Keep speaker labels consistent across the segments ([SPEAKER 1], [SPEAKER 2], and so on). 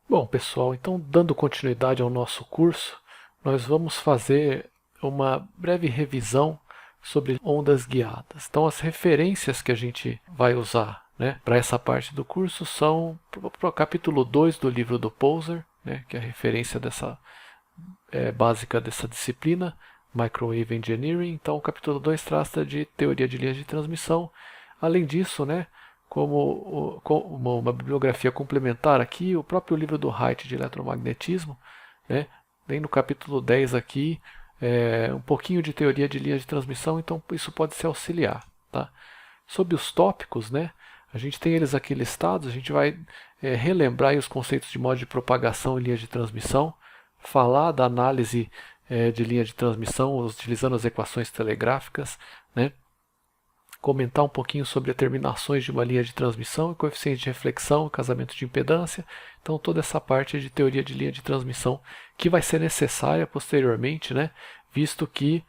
[SPEAKER 1] Bom, pessoal, então dando continuidade ao nosso curso, nós vamos fazer uma breve revisão sobre ondas guiadas. Então, as referências que a gente vai usar, né, para essa parte do curso são para o capítulo 2 do livro do Poser, né, que é a referência básica dessa disciplina, Microwave Engineering. Então, o capítulo 2 trata de teoria de linhas de transmissão. Além disso, né, como uma bibliografia complementar aqui, o próprio livro do Haidt de eletromagnetismo, né, tem no capítulo 10 aqui um pouquinho de teoria de linhas de transmissão, então isso pode ser auxiliar. Tá? Sobre os tópicos, né, a gente tem eles aqui listados, a gente vai relembrar aí os conceitos de modo de propagação e linhas de transmissão, falar da análise de linha de transmissão utilizando as equações telegráficas, né, comentar um pouquinho sobre determinações de uma linha de transmissão, coeficiente de reflexão, casamento de impedância. Então toda essa parte de teoria de linha de transmissão que vai ser necessária posteriormente, né, visto que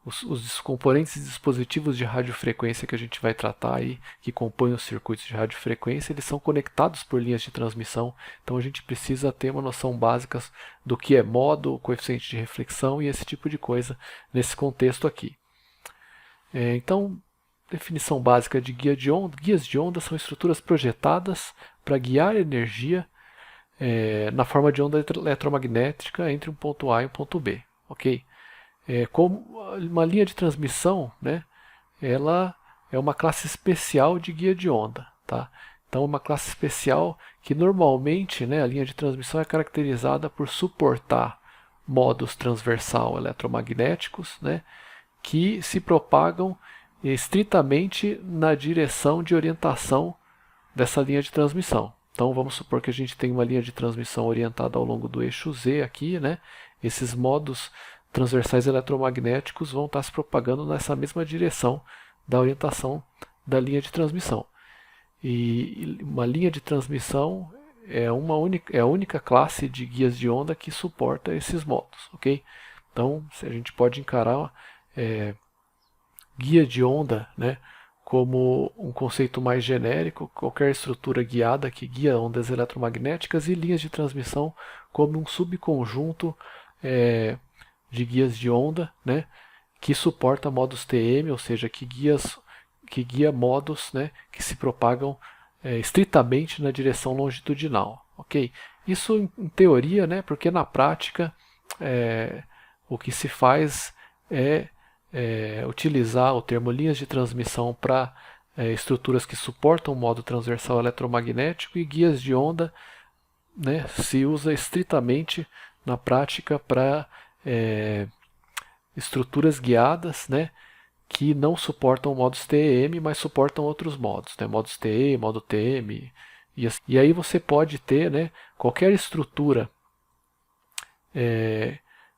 [SPEAKER 1] os componentes e dispositivos de radiofrequência que a gente vai tratar aí, que compõem os circuitos de radiofrequência, eles são conectados por linhas de transmissão, então a gente precisa ter uma noção básica do que é modo, coeficiente de reflexão e esse tipo de coisa nesse contexto aqui. Então, definição básica de guia de onda. Guias de onda são estruturas projetadas para guiar energia na forma de onda eletromagnética entre um ponto A e um ponto B. Ok? Como uma linha de transmissão, né, ela é uma classe especial de guia de onda. Tá? Então, uma classe especial que normalmente, né, a linha de transmissão é caracterizada por suportar modos transversal eletromagnéticos, né, que se propagam estritamente na direção de orientação dessa linha de transmissão. Então vamos supor que a gente tem uma linha de transmissão orientada ao longo do eixo Z aqui, né? Esses modos transversais eletromagnéticos vão estar se propagando nessa mesma direção da orientação da linha de transmissão. E uma linha de transmissão é a única classe de guias de onda que suporta esses modos, ok? Então a gente pode encarar guia de onda, né, como um conceito mais genérico, qualquer estrutura guiada que guia ondas eletromagnéticas, e linhas de transmissão como um subconjunto de guias de onda, né, que suporta modos TM, ou seja, que guia modos, né, que se propagam estritamente na direção longitudinal. Ok? Isso em teoria, né, porque na prática o que se faz é utilizar o termo linhas de transmissão para estruturas que suportam o modo transversal eletromagnético, e guias de onda, né, se usa estritamente na prática para estruturas guiadas, né, que não suportam modos TEM, mas suportam outros modos, né, modos TE, modo TM. E aí você pode ter, né, qualquer estrutura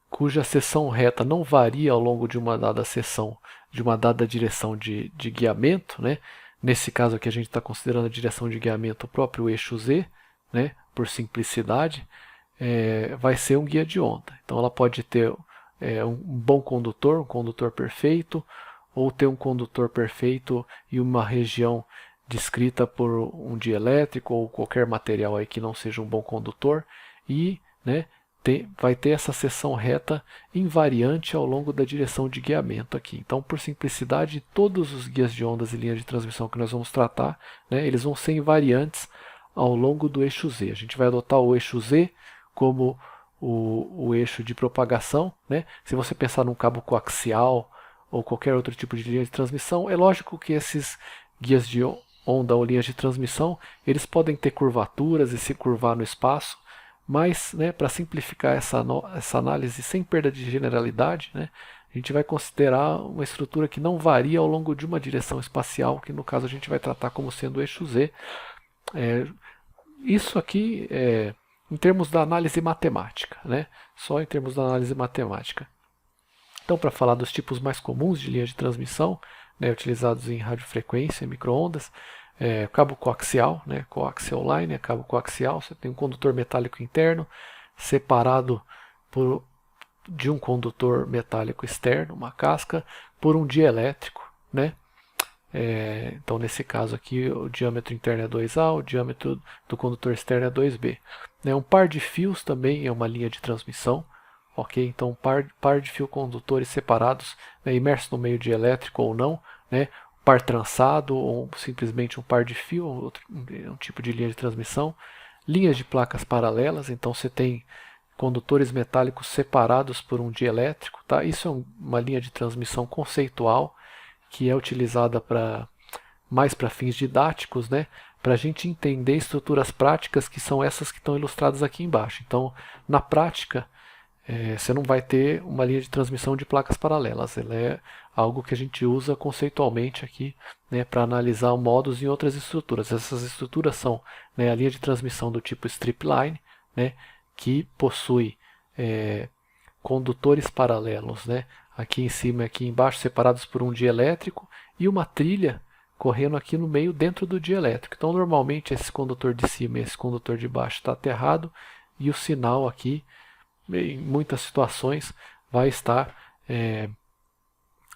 [SPEAKER 1] cuja seção reta não varia ao longo de uma dada seção, de uma dada direção de guiamento, né? Nesse caso aqui a gente está considerando a direção de guiamento o próprio eixo Z, né? Por simplicidade, vai ser um guia de onda. Então ela pode ter um bom condutor, um condutor perfeito, ou ter um condutor perfeito e uma região descrita por um dielétrico ou qualquer material aí que não seja um bom condutor, e, né, vai ter essa seção reta invariante ao longo da direção de guiamento aqui. Então, por simplicidade, todos os guias de ondas e linhas de transmissão que nós vamos tratar, né, eles vão ser invariantes ao longo do eixo Z. A gente vai adotar o eixo Z como o eixo de propagação, né? Se você pensar num cabo coaxial ou qualquer outro tipo de linha de transmissão, é lógico que esses guias de onda ou linhas de transmissão, eles podem ter curvaturas e se curvar no espaço, mas, né, para simplificar essa análise sem perda de generalidade, né, a gente vai considerar uma estrutura que não varia ao longo de uma direção espacial, que no caso a gente vai tratar como sendo o eixo Z. Isso aqui em termos da análise matemática, né, só em termos da análise matemática. Então, para falar dos tipos mais comuns de linha de transmissão, né, utilizados em radiofrequência e microondas, cabo coaxial, né, coaxial line, cabo coaxial, você tem um condutor metálico interno separado de um condutor metálico externo, uma casca, por um dielétrico, né, Então nesse caso aqui o diâmetro interno é 2A, o diâmetro do condutor externo é 2B. Um par de fios também é uma linha de transmissão. Ok, então par de fio condutores separados, imersos no meio dielétrico ou não, par trançado ou simplesmente um par de fio, um tipo de linha de transmissão. Linhas de placas paralelas, então você tem condutores metálicos separados por um dielétrico. Tá? Isso é uma linha de transmissão conceitual que é utilizada mais para fins didáticos, para a gente entender estruturas práticas que são essas que estão ilustradas aqui embaixo. Então, na prática, você não vai ter uma linha de transmissão de placas paralelas. Ela é algo que a gente usa conceitualmente aqui, para analisar modos em outras estruturas. Essas estruturas são a linha de transmissão do tipo stripline, que possui condutores paralelos, aqui em cima e aqui embaixo, separados por um dielétrico, e uma trilha correndo aqui no meio dentro do dielétrico. Então, normalmente, esse condutor de cima e esse condutor de baixo está aterrado, e o sinal aqui, em muitas situações, vai estar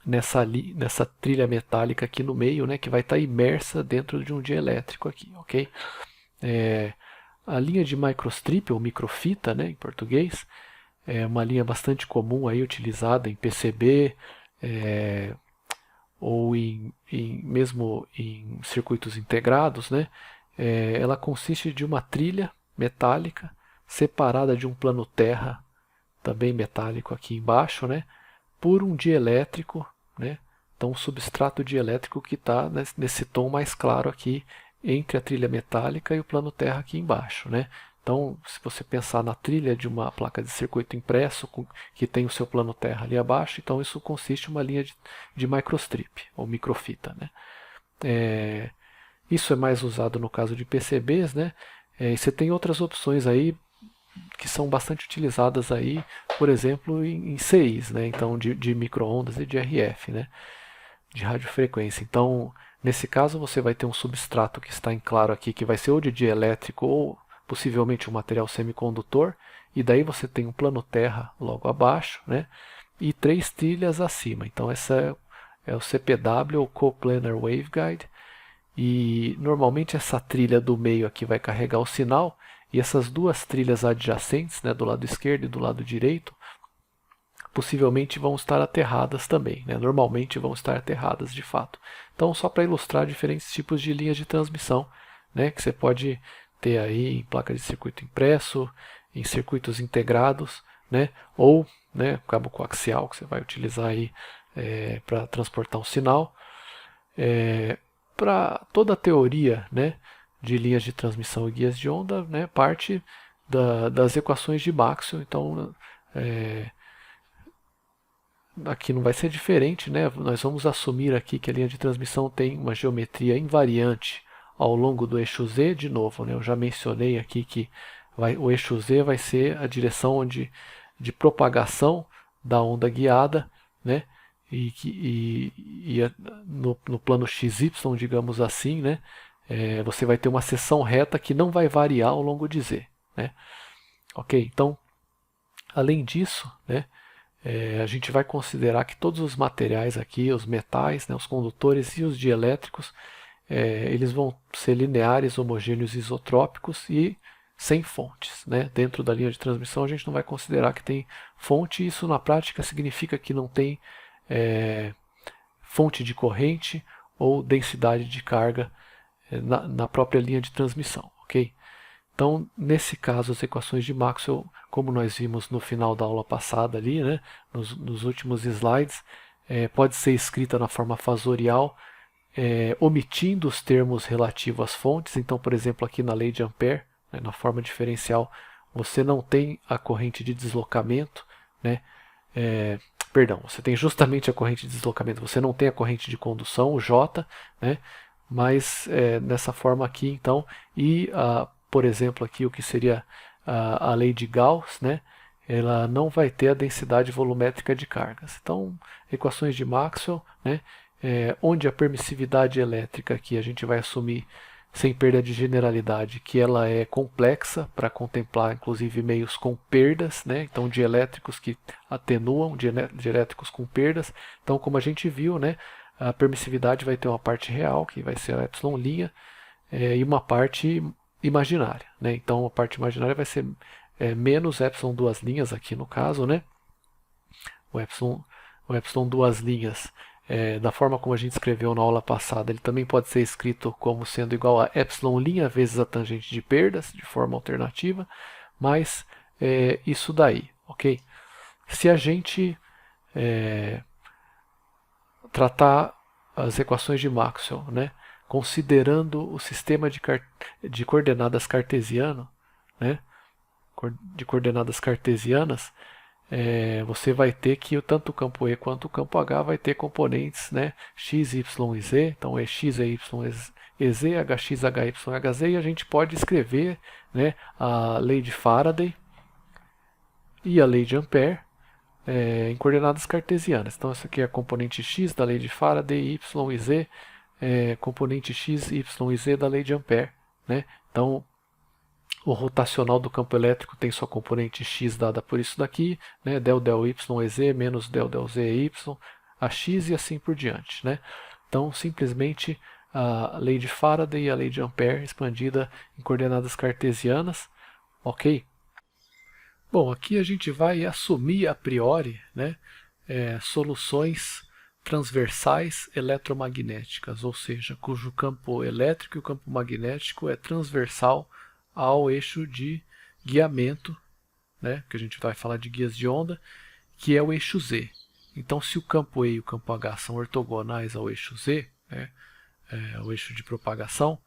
[SPEAKER 1] nessa trilha metálica aqui no meio, que vai estar imersa dentro de um dielétrico aqui, ok? A linha de microstrip, ou microfita, em português, é uma linha bastante comum aí, utilizada em PCB, ou mesmo em circuitos integrados. Ela consiste de uma trilha metálica separada de um plano terra, também metálico aqui embaixo, por um dielétrico, então um substrato dielétrico que está nesse tom mais claro aqui, entre a trilha metálica e o plano terra aqui embaixo. Então, se você pensar na trilha de uma placa de circuito impresso, que tem o seu plano terra ali abaixo, então isso consiste em uma linha de microstrip, ou microfita. Isso é mais usado no caso de PCBs, e você tem outras opções aí, que são bastante utilizadas aí, por exemplo, em CIs, então de micro-ondas e de RF, de radiofrequência. Então, nesse caso, você vai ter um substrato que está em claro aqui, que vai ser ou de dielétrico ou possivelmente um material semicondutor, e daí você tem um plano terra logo abaixo, e 3 trilhas acima. Então, essa é o CPW, ou Coplanar Waveguide, e normalmente essa trilha do meio aqui vai carregar o sinal, e essas duas trilhas adjacentes, do lado esquerdo e do lado direito, possivelmente vão estar aterradas também. Normalmente vão estar aterradas de fato. Então, só para ilustrar diferentes tipos de linhas de transmissão, que você pode ter aí em placa de circuito impresso, em circuitos integrados, ou cabo coaxial, que você vai utilizar aí para transportar um sinal. Para toda a teoria de linhas de transmissão e guias de onda, parte das equações de Maxwell. Então, aqui não vai ser diferente, nós vamos assumir aqui que a linha de transmissão tem uma geometria invariante ao longo do eixo Z. De novo, eu já mencionei aqui que o eixo Z vai ser a direção de propagação da onda guiada, no plano XY, digamos assim, você vai ter uma seção reta que não vai variar ao longo de Z. Ok? Então, além disso, a gente vai considerar que todos os materiais aqui, os metais, os condutores e os dielétricos, eles vão ser lineares, homogêneos, isotrópicos e sem fontes. Dentro da linha de transmissão, a gente não vai considerar que tem fonte. Isso na prática significa que não tem fonte de corrente ou densidade de carga na própria linha de transmissão. Ok? Então, nesse caso, as equações de Maxwell, como nós vimos no final da aula passada ali, nos últimos slides, pode ser escrita na forma fasorial, omitindo os termos relativos às fontes. Então, por exemplo, aqui na lei de Ampère, na forma diferencial, você não tem a corrente de deslocamento, perdão, você tem justamente a corrente de deslocamento, você não tem a corrente de condução, o J, mas nessa forma aqui, então, e por exemplo, aqui o que seria a lei de Gauss, ela não vai ter a densidade volumétrica de cargas. Então, equações de Maxwell, onde a permissividade elétrica aqui a gente vai assumir, sem perda de generalidade, que ela é complexa para contemplar inclusive meios com perdas, então dielétricos que atenuam, dielétricos com perdas. Então, como a gente viu, a permissividade vai ter uma parte real, que vai ser a epsilon', e uma parte imaginária, né? Então a parte imaginária vai ser menos epsilon duas linhas aqui no caso, né? O epsilon duas linhas, da forma como a gente escreveu na aula passada, ele também pode ser escrito como sendo igual a epsilon' vezes a tangente de perdas, de forma alternativa, mas isso daí, ok? Se a gente tratar as equações de Maxwell, né, considerando o sistema de coordenadas cartesiano, né, de coordenadas cartesianas, você vai ter que tanto o campo E quanto o campo H vai ter componentes, né, x, y e z, então é x, y, ez, hx, hy, hz, e a gente pode escrever, né, a lei de Faraday e a lei de Ampère em coordenadas cartesianas. Então essa aqui é a componente x da lei de Faraday, y e z, componente x, y e z da lei de Ampère, né? Então o rotacional do campo elétrico tem sua componente x dada por isso daqui, né? Del y e z menos del z e y, a x e assim por diante, né? Então simplesmente a lei de Faraday e a lei de Ampère expandida em coordenadas cartesianas, ok? Bom, aqui a gente vai assumir a priori, né, soluções transversais eletromagnéticas, ou seja, cujo campo elétrico e o campo magnético é transversal ao eixo de guiamento, né, que a gente vai falar de guias de onda, que é o eixo Z. Então, se o campo E e o campo H são ortogonais ao eixo Z, né, o eixo de propagação,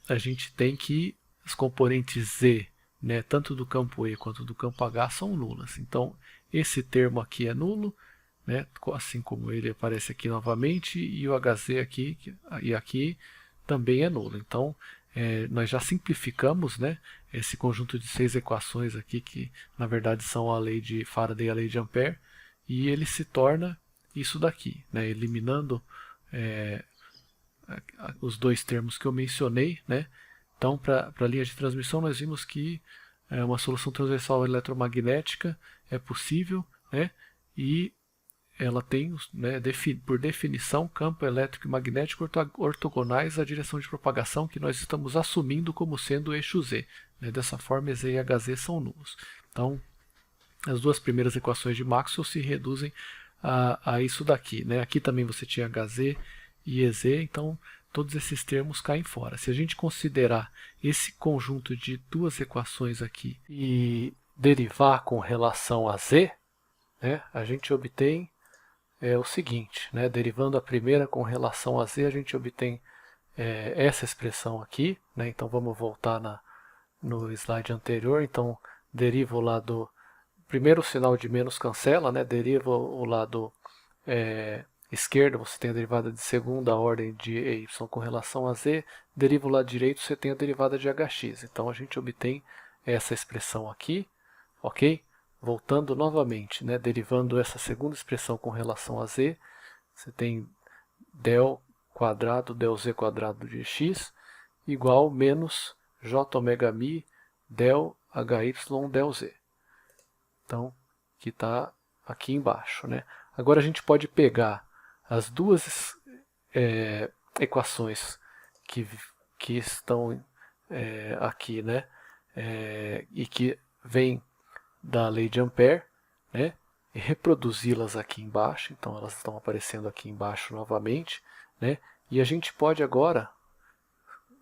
[SPEAKER 1] a gente tem que as componentes Z, né, tanto do campo E quanto do campo H, são nulas. Então, esse termo aqui é nulo, né, assim como ele aparece aqui novamente, e o Hz aqui e aqui também é nulo. Então, nós já simplificamos, né, esse conjunto de 6 equações aqui, que na verdade são a lei de Faraday e a lei de Ampère, e ele se torna isso daqui, né, eliminando os dois termos que eu mencionei, né. Então, para a linha de transmissão, nós vimos que uma solução transversal eletromagnética é possível, né, e ela tem, né, por definição, campo elétrico e magnético ortogonais à direção de propagação, que nós estamos assumindo como sendo o eixo Z. Né, dessa forma, EZ e HZ são nulos. Então, as duas primeiras equações de Maxwell se reduzem a isso daqui. Né. Aqui também você tinha HZ e EZ, então todos esses termos caem fora. Se a gente considerar esse conjunto de duas equações aqui e derivar com relação a Z, né, a gente obtém o seguinte, né, derivando a primeira com relação a Z, a gente obtém essa expressão aqui, né, então vamos voltar no slide anterior, então derivo o lado, primeiro o sinal de menos cancela, né, deriva o lado esquerdo, você tem a derivada de segunda ordem de y com relação a z, deriva o lado direito, você tem a derivada de hx. Então a gente obtém essa expressão aqui, ok? Voltando novamente, né, derivando essa segunda expressão com relação a z, você tem del quadrado, del z quadrado de x, igual menos j ômega mi del hy del z. Então, que está aqui embaixo, né? Agora a gente pode pegar as duas equações que estão aqui, né, e que vêm da lei de Ampère, né, e reproduzi-las aqui embaixo. Então elas estão aparecendo aqui embaixo novamente, né, e a gente pode agora,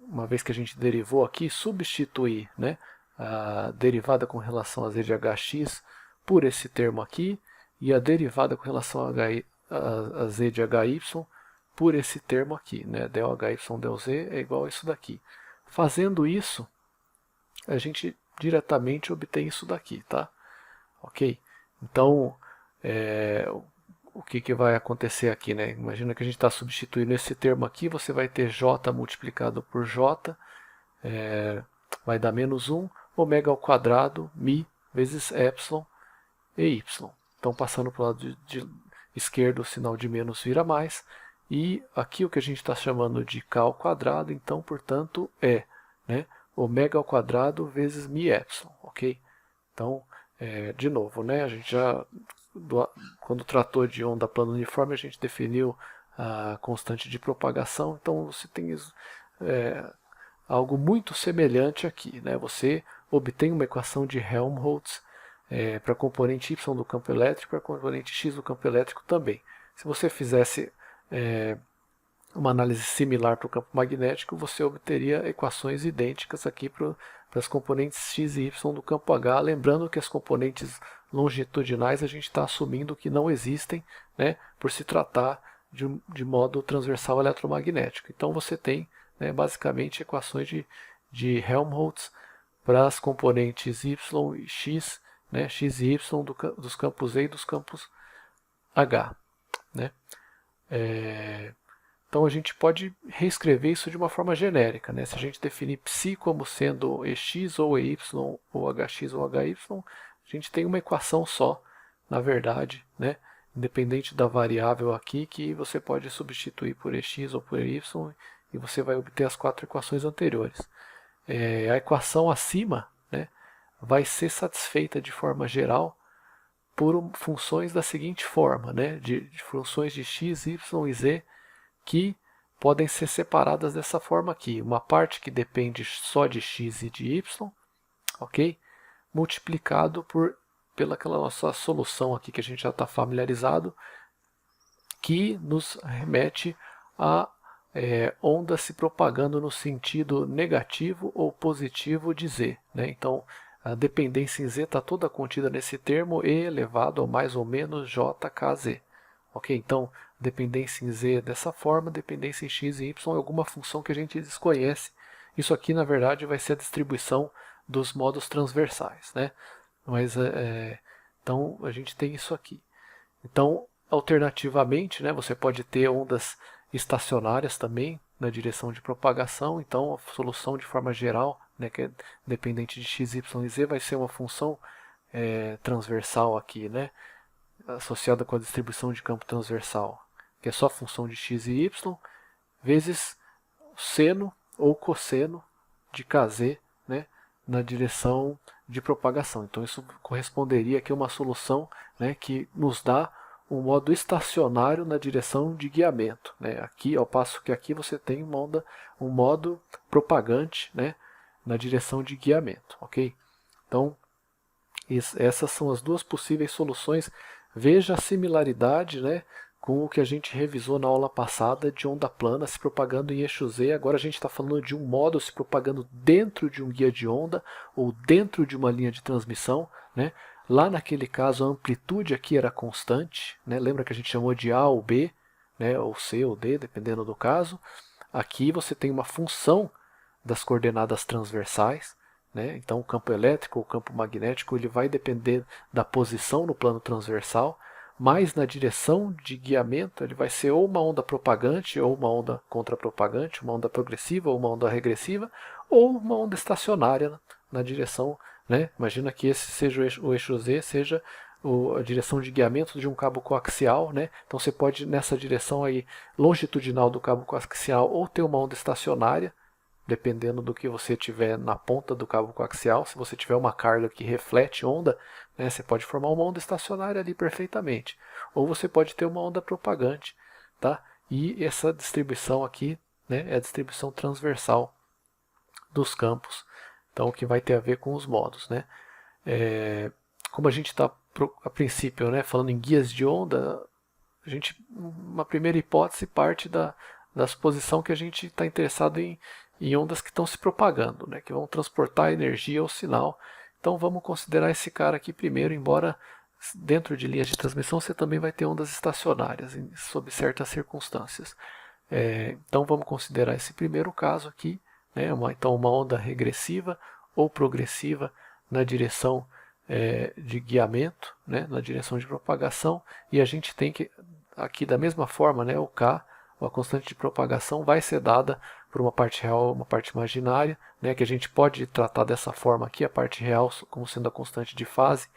[SPEAKER 1] uma vez que a gente derivou aqui, substituir, né, a derivada com relação a z de hx por esse termo aqui, e a derivada com relação a z de hy por esse termo aqui, né? Del hy del z é igual a isso daqui. Fazendo isso, a gente diretamente obtém isso daqui, tá? Ok? Então, o que vai acontecer aqui, né? Imagina que a gente está substituindo esse termo aqui, você vai ter j multiplicado por j, vai dar menos 1, ômega ao quadrado, mi, vezes epsilon e y. Então, passando para o lado esquerdo, o sinal de menos vira mais, e aqui o que a gente está chamando de k ao quadrado, então, portanto, né, ômega ao quadrado vezes mi epsilon, ok? Então, de novo, né, a gente já quando tratou de onda plana uniforme, a gente definiu a constante de propagação. Então você tem algo muito semelhante aqui, né? Você obtém uma equação de Helmholtz para a componente y do campo elétrico e para a componente x do campo elétrico também. Se você fizesse uma análise similar para o campo magnético, você obteria equações idênticas aqui para as componentes x e y do campo H, lembrando que as componentes longitudinais a gente está assumindo que não existem, né, por se tratar de modo transversal eletromagnético. Então você tem, né, basicamente equações de Helmholtz para as componentes y e x, né, x e y dos campos E e dos campos H. Né? Então a gente pode reescrever isso de uma forma genérica. Né? Se a gente definir ψ como sendo EX ou EY ou HX ou HY, a gente tem uma equação só, na verdade, né? Independente da variável aqui, que você pode substituir por EX ou por EY e você vai obter as 4 equações anteriores. A equação acima, né, vai ser satisfeita de forma geral por funções da seguinte forma, né, de funções de x, y e z que podem ser separadas dessa forma aqui. Uma parte que depende só de x e de y, ok? Multiplicado pela aquela nossa solução aqui que a gente já está familiarizado, que nos remete a onda se propagando no sentido negativo ou positivo de z. Né? Então, a dependência em z está toda contida nesse termo e elevado ao mais ou menos jkz. Ok? Então, dependência em z dessa forma, dependência em x e y é alguma função que a gente desconhece. Isso aqui, na verdade, vai ser a distribuição dos modos transversais. Né? Mas, então, a gente tem isso aqui. Então, alternativamente, né, você pode ter ondas estacionárias também na direção de propagação. Então, a solução de forma geral, né, que é dependente de x, y e z, vai ser uma função transversal aqui, né, associada com a distribuição de campo transversal, que é só função de x e y, vezes seno ou cosseno de kz, né, na direção de propagação. Então isso corresponderia aqui a uma solução, né, que nos dá um modo estacionário na direção de guiamento. Né? Aqui, ao passo que aqui você tem um modo propagante, né, na direção de guiamento. Ok? Então, essas são as duas possíveis soluções. Veja a similaridade, né, com o que a gente revisou na aula passada de onda plana se propagando em eixo Z. Agora a gente está falando de um modo se propagando dentro de um guia de onda ou dentro de uma linha de transmissão. Né? Lá naquele caso a amplitude aqui era constante. Né? Lembra que a gente chamou de A ou B, né, ou C ou D, dependendo do caso. Aqui você tem uma função das coordenadas transversais. Né? Então o campo elétrico ou o campo magnético ele vai depender da posição no plano transversal, mas na direção de guiamento ele vai ser ou uma onda propagante ou uma onda contrapropagante, uma onda progressiva ou uma onda regressiva, ou uma onda estacionária na direção, né? Imagina que esse seja o eixo Z, seja a direção de guiamento de um cabo coaxial, né? Então você pode nessa direção aí longitudinal do cabo coaxial ou ter uma onda estacionária, dependendo do que você tiver na ponta do cabo coaxial. Se você tiver uma carga que reflete onda, né, você pode formar uma onda estacionária ali perfeitamente. Ou você pode ter uma onda propagante. Tá? E essa distribuição aqui, né, é a distribuição transversal dos campos. Então, o que vai ter a ver com os modos. Né? Como a gente está, a princípio, né, falando em guias de onda, uma primeira hipótese parte da suposição que a gente está interessado em ondas que estão se propagando, né, que vão transportar energia ou sinal. Então vamos considerar esse cara aqui primeiro, embora dentro de linhas de transmissão você também vai ter ondas estacionárias, sob certas circunstâncias. Então vamos considerar esse primeiro caso aqui, né, então uma onda regressiva ou progressiva na direção de guiamento, né, na direção de propagação, e a gente tem que, aqui da mesma forma, né, o K, a constante de propagação, vai ser dada por uma parte real ou uma parte imaginária, né, que a gente pode tratar dessa forma aqui, a parte real como sendo a constante de fase,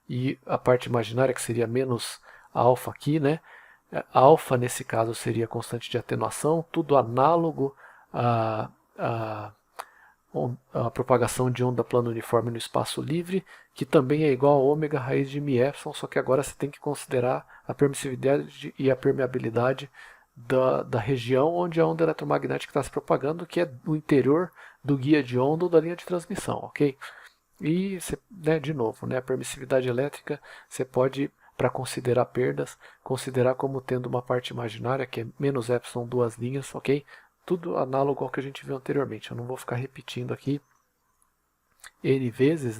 [SPEAKER 1] e a parte imaginária, que seria menos alfa aqui, né? Alfa, nesse caso, seria a constante de atenuação, tudo análogo a propagação de onda plano uniforme no espaço livre, que também é igual a ômega raiz de μ, só que agora você tem que considerar a permissividade e a permeabilidade da região onde a onda eletromagnética está se propagando, que é no interior do guia de onda ou da linha de transmissão, ok? E, de novo, a permissividade elétrica você pode, para considerar perdas, considerar como tendo uma parte imaginária, que é menos epsilon duas linhas, ok? Tudo análogo ao que a gente viu anteriormente. Eu não vou ficar repetindo aqui N vezes,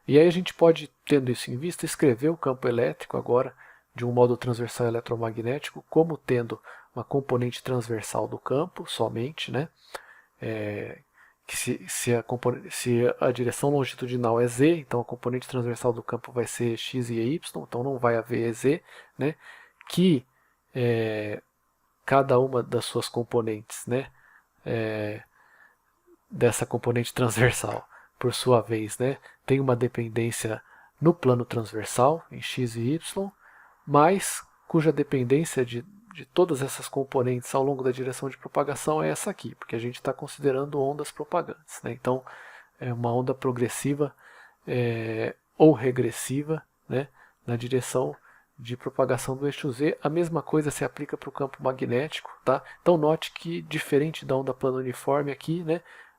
[SPEAKER 1] E aí a gente pode, tendo isso em vista, escrever o campo elétrico agora de um modo transversal eletromagnético como tendo uma componente transversal do campo somente, que se a direção longitudinal é z, então a componente transversal do campo vai ser x e y, então não vai haver EZ, que cada uma das suas componentes, dessa componente transversal, por sua vez, tem uma dependência no plano transversal, em x e y, mas cuja dependência de todas essas componentes ao longo da direção de propagação é essa aqui, porque a gente está considerando ondas propagantes. Então, é uma onda progressiva ou regressiva na direção de propagação do eixo Z. A mesma coisa se aplica para o campo magnético. Tá? Então, note que, diferente da onda plano uniforme aqui,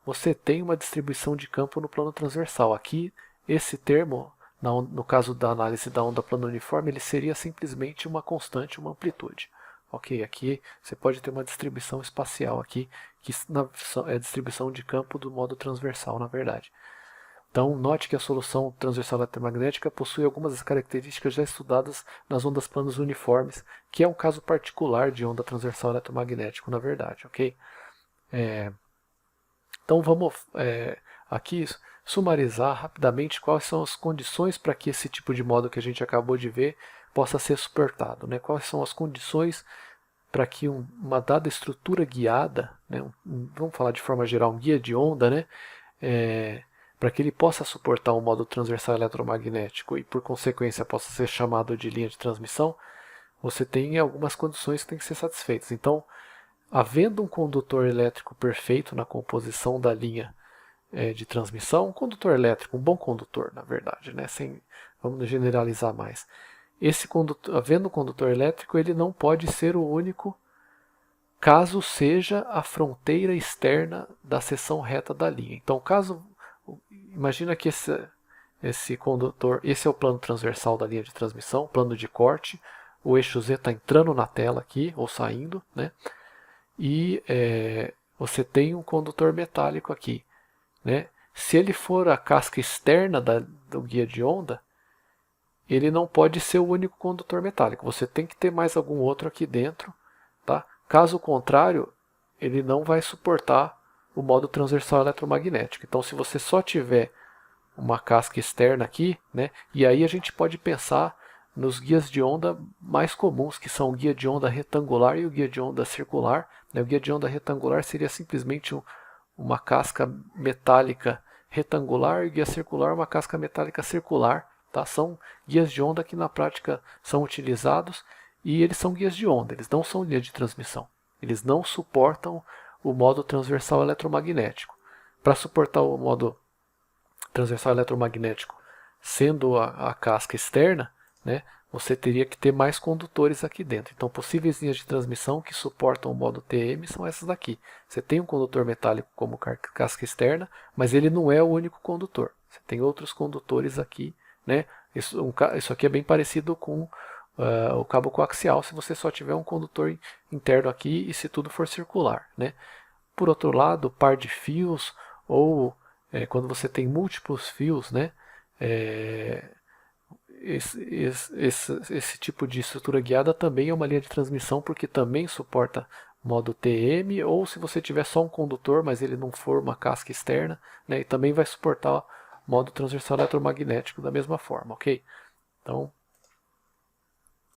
[SPEAKER 1] você tem uma distribuição de campo no plano transversal. Aqui, esse termo, no caso da análise da onda plano uniforme, ele seria simplesmente uma constante, uma amplitude. Ok, aqui você pode ter uma distribuição espacial aqui, que é a distribuição de campo do modo transversal, na verdade. Então, note que a solução transversal eletromagnética possui algumas das características já estudadas nas ondas planas uniformes, que é um caso particular de onda transversal eletromagnético, na verdade, ok? Então, vamos aqui sumarizar rapidamente quais são as condições para que esse tipo de modo que a gente acabou de ver possa ser suportado. Quais são as condições para que uma dada estrutura guiada, vamos falar de forma geral, um guia de onda, para que ele possa suportar um modo transversal eletromagnético e, por consequência, possa ser chamado de linha de transmissão, você tem algumas condições que têm que ser satisfeitas. Então, havendo um condutor elétrico perfeito na composição da linha de transmissão, um condutor elétrico, um bom condutor, na verdade, vamos generalizar mais. Havendo um condutor elétrico, ele não pode ser o único caso seja a fronteira externa da seção reta da linha. Então, imagina que esse condutor, esse é o plano transversal da linha de transmissão, plano de corte, o eixo Z está entrando na tela aqui, ou saindo, e você tem um condutor metálico aqui. Se ele for a casca externa do guia de onda, ele não pode ser o único condutor metálico. Você tem que ter mais algum outro aqui dentro. Tá? Caso contrário, ele não vai suportar o modo transversal eletromagnético. Então, se você só tiver uma casca externa aqui, e aí a gente pode pensar nos guias de onda mais comuns, que são o guia de onda retangular e o guia de onda circular. O guia de onda retangular seria simplesmente uma casca metálica retangular e o guia circular uma casca metálica circular. Tá? São guias de onda que na prática são utilizados e eles são guias de onda, eles não são linha de transmissão. Eles não suportam o modo transversal eletromagnético. Para suportar o modo transversal eletromagnético, sendo a casca externa, você teria que ter mais condutores aqui dentro. Então, possíveis linhas de transmissão que suportam o modo TM são essas daqui. Você tem um condutor metálico como casca externa, mas ele não é o único condutor. Você tem outros condutores aqui. Isso aqui é bem parecido com o cabo coaxial, se você só tiver um condutor interno aqui e se tudo for circular. Por outro lado, par de fios ou quando você tem múltiplos fios, esse tipo de estrutura guiada também é uma linha de transmissão porque também suporta modo TM, ou se você tiver só um condutor, mas ele não for uma casca externa, e também vai suportar modo transversal eletromagnético da mesma forma, ok? Então,